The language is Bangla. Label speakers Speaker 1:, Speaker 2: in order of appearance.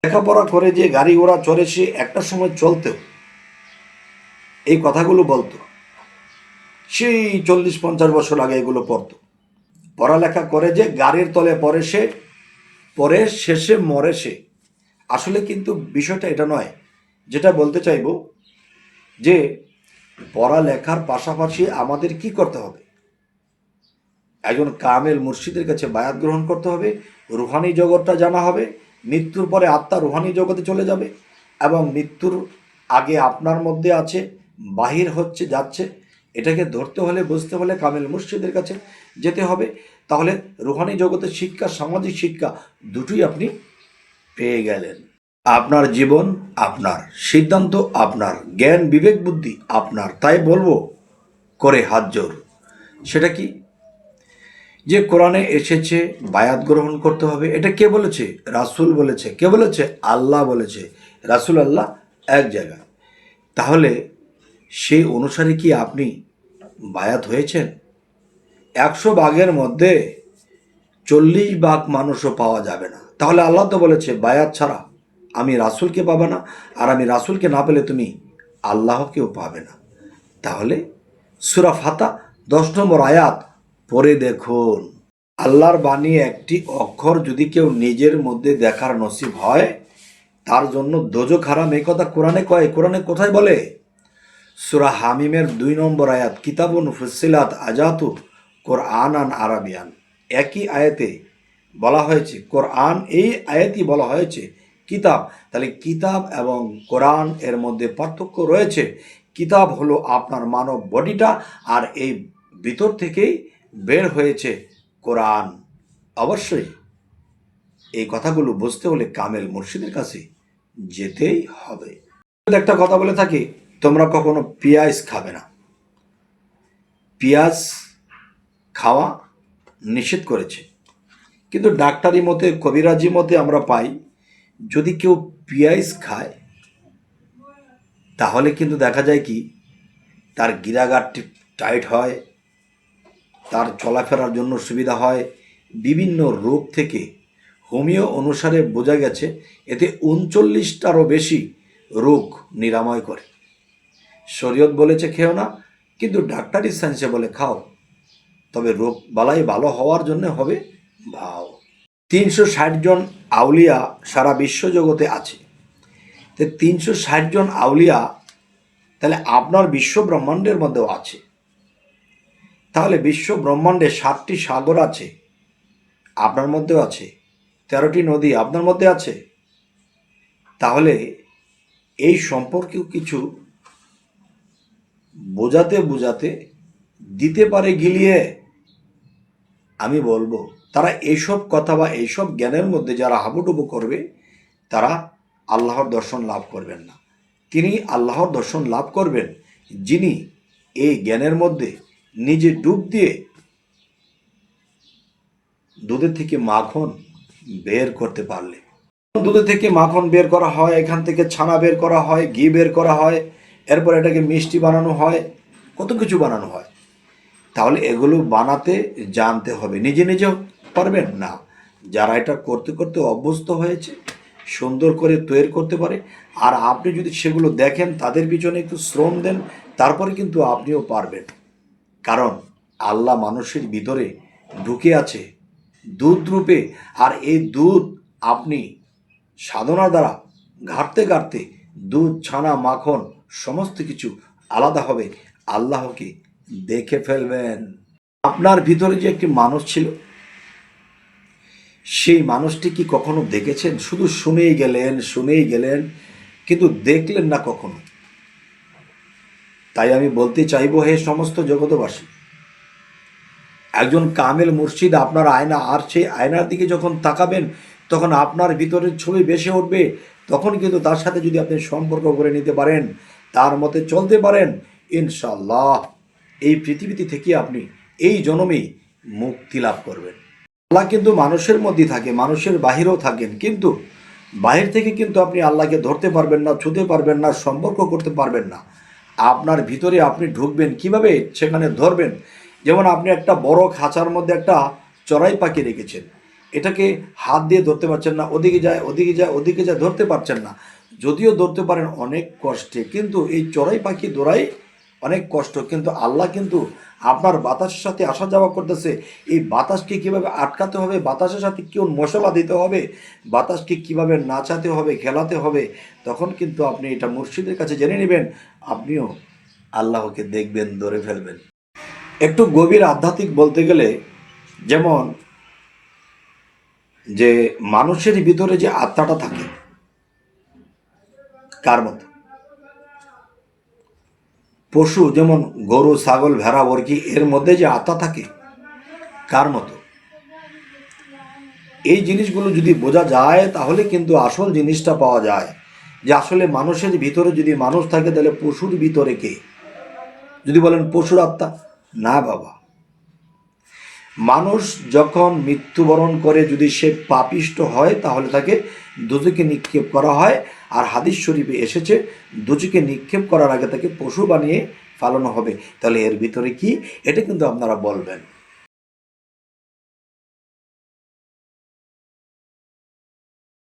Speaker 1: লেখাপড়া করে যে গাড়ি ঘোড়া চড়ে সে একটা সময় চলতেও এই কথাগুলো বলতো, সেই 40-50 বছর আগে এগুলো পড়তো। পড়ালেখা করে যে গাড়ির তলে পড়ে সে, পরে শেষে মরে সে। আসলে কিন্তু বিষয়টা এটা নয়। যেটা বলতে চাইব যে পড়ালেখার পাশাপাশি আমাদের কি করতে হবে, একজন কামেল মুর্শিদের কাছে বায়াত গ্রহণ করতে হবে, রুহানি জগৎটা জানা হবে। মৃত্যুর পরে আত্মা রুহানি জগতে চলে যাবে এবং মৃত্যুর আগে আপনার মধ্যে আছে, বাহির হচ্ছে যাচ্ছে। এটাকে ধরতে হলে, বুঝতে হলে কামেল মুর্শিদের কাছে যেতে হবে। তাহলে রুহানি জগতের শিক্ষা, সামাজিক শিক্ষা দুটোই আপনি পেয়ে গেলেন। আপনার জীবন আপনার, সিদ্ধান্ত আপনার, জ্ঞান বিবেক বুদ্ধি আপনার। তাই বলবো করে হাত জোর, সেটা কি? যে কোরআনে এসেছে বায়াত গ্রহণ করতে হবে। এটা কে বলেছে? রাসূল বলেছে। কে বলেছে? আল্লাহ বলেছে। রাসূল আল্লাহ এক জায়গায়। তাহলে সেই অনুসারে কি আপনি বায়াত হয়েছেন? 100 ভাগের মধ্যে 40 ভাগ মানুষও পাওয়া যাবে না। তাহলে আল্লাহ তো বলেছে বায়াত ছাড়া আমি রাসূলকে পাবে না, আর আমি রাসূলকে না পেলে তুমি আল্লাহকেও পাবে না। তাহলে সূরা ফাতা 10 নম্বর আয়াত পড়ে দেখুন। আল্লাহর বাণী একটি অক্ষর যদি কেউ নিজের মধ্যে দেখার নসিব হয়, তার জন্য দোজখ হারাম। এই কথা কোরআনে কয়। কোরআনে কোথায় বলে? সূরা হামিমের 2 নম্বর আয়াত, কিতাবুন ফুসিলাত আজাতু কোরআনান আরাবিয়ান। একই আয়াতে বলা হয়েছে কোরআন, এই আয়াতই বলা হয়েছে কিতাব। তাহলে কিতাব এবং কোরআন এর মধ্যে পার্থক্য রয়েছে। কিতাব হলো আপনার মানব বডিটা, আর এই ভিতর থেকেই বের হয়েছে কোরআন। অবশ্যই এই কথাগুলো বুঝতে হলে কামেল মুর্শিদের কাছে যেতেই হবে। একটা কথা বলে থাকি, তোমরা কখনো পেঁয়াজ খাবে না। পেঁয়াজ খাওয়া নিষেধ করেছে, কিন্তু ডাক্তারি মতে, কবিরাজি মতে আমরা পাই যদি কেউ পেঁয়াজ খায় তাহলে কিন্তু দেখা যায় কি তার গিরাগারটি টাইট হয়, তার চলাফেরার জন্য সুবিধা হয়। বিভিন্ন রোগ থেকে হোমিও অনুসারে বোঝা গেছে এতে 39টারও বেশি রোগ নিরাময় করে। শরীয়ত বলেছে খেও না, কিন্তু ডাক্তারি সায়েন্সে বলে খাও, তবে রোগ বালাই ভালো হওয়ার জন্য হবে ভাও। 360 জন আউলিয়া সারা বিশ্বজগতে আছে। তো 360 জন আউলিয়া তাহলে আপনার বিশ্ব ব্রহ্মাণ্ডের মধ্যেও আছে। তাহলে বিশ্ব ব্রহ্মাণ্ডে 7টি সাগর আছে, আপনার মধ্যেও আছে। 13টি নদী আপনার মধ্যে আছে। তাহলে এই সম্পর্কেও কিছু বোঝাতে বোঝাতে দিতে পারে গিলিয়ে। আমি বলবো তারা এইসব কথা বা এইসব জ্ঞানের মধ্যে যারা হাবুডুবু করবে তারা আল্লাহর দর্শন লাভ করবেন না। তিনি আল্লাহর দর্শন লাভ করবেন যিনি এই জ্ঞানের মধ্যে নিজে ডুব দিয়ে দুধের থেকে মাখন বের করতে পারলে। দুধের থেকে মাখন বের করা হয়, এখান থেকে ছানা বের করা হয়, ঘি বের করা হয়, এরপর এটাকে মিষ্টি বানানো হয়, কত কিছু বানানো হয়। তাহলে এগুলো বানাতে জানতে হবে। নিজে নিজেও পারবেন না, যারা এটা করতে করতে অভ্যস্ত হয়েছে সুন্দর করে তৈরি করতে পারে। আর আপনি যদি সেগুলো দেখেন, তাদের পিছনে একটু শ্রম দেন, তারপরে কিন্তু আপনিও পারবেন। কারণ আল্লাহ মানুষের ভিতরে ঢুকে আছে দুধ রূপে, আর এই দুধ আপনি সাধনা দ্বারা ঘাটতে ঘাটতে দুধ, ছানা, মাখন সমস্ত কিছু আলাদা হবে। আল্লাহকে দেখে ফেলবেন। আপনার ভিতরে যে একটি মানুষ ছিল, সেই মানুষটি কি কখনো দেখেছেন? শুধু শুনেই গেলেন কিন্তু দেখলেন না কখনো। তাই আমি বলতে চাইবো, হে সমস্ত জগতবাসী, একজন কামেল মুর্শিদ আপনার আয়না, আর সেই আয়নার দিকে যখন তাকাবেন তখন আপনার ভিতরের ছবি ভেসে উঠবে। তখন কিন্তু তার সাথে যদি আপনি সম্পর্ক করে নিতে পারেন, তার মতে চলতে পারেন, ইনশাল্লাহ এই পৃথিবীতে থেকে আপনি এই জন্মেই মুক্তি লাভ করবেন। আল্লাহ কিন্তু মানুষের মধ্যে থাকে, মানুষের বাহিরেও থাকেন, কিন্তু বাহির থেকে কিন্তু আপনি আল্লাহকে ধরতে পারবেন না, ছুঁতে পারবেন না, সম্পর্ক করতে পারবেন না। আপনার ভিতরে আপনি ঢুকবেন কিভাবে, সেখানে ধরবেন। যেমন আপনি একটা বড় খাঁচার মধ্যে একটা চড়াই পাখি রেখেছেন, এটাকে হাত দিয়ে ধরতে পারছেন না, ওদিকে যায় ওদিকে যায় ওদিকে যায়, ধরতে পারছেন না। যদিও ধরতে পারেন অনেক কষ্টে, কিন্তু এই চড়াই পাখি ধরাই অনেক কষ্ট। কিন্তু আল্লাহ কিন্তু আপনার বাতাসের সাথে আসা যাওয়া করতেছে। এই বাতাসকে কিভাবে আটকাতে হবে, বাতাসের সাথে কোন মশলা দিতে হবে, বাতাসকে কিভাবে নাচাতে হবে, খেলাতে হবে, তখন কিন্তু আপনি এটা মুর্শিদের কাছে জেনে নেবেন। আপনিও আল্লাহকে দেখবেন, ধরে ফেলবেন। একটু গভীর আধ্যাত্মিক বলতে গেলে, যেমন যে মানুষের ভিতরে যে আত্মাটা থাকে, কার মতো? পশু যেমন গরু, ছাগল, ভেড়া, মুরগি, এর মধ্যে যে আত্মা থাকে, কার মতো? এই জিনিসগুলো যদি বোঝা যায় তাহলে কিন্তু আসল জিনিসটা পাওয়া যায়, যে আসলে মানুষের ভিতরে যদি মানুষ থাকে তাহলে পশুর ভিতরে কে? যদি বলেন পশুর আত্মা, না বাবা। মানুষ যখন মৃত্যুবরণ করে, যদি সে পাপিষ্ট হয় তাহলে তাকে দোজখে নিক্ষেপ করা হয়। আর হাদিস শরীফে এসেছে, দোজখে নিক্ষেপ করার আগে তাকে পশু বানিয়ে ফালানো হবে। তাহলে এর ভিতরে কি, এটা কিন্তু আপনারা বলবেন।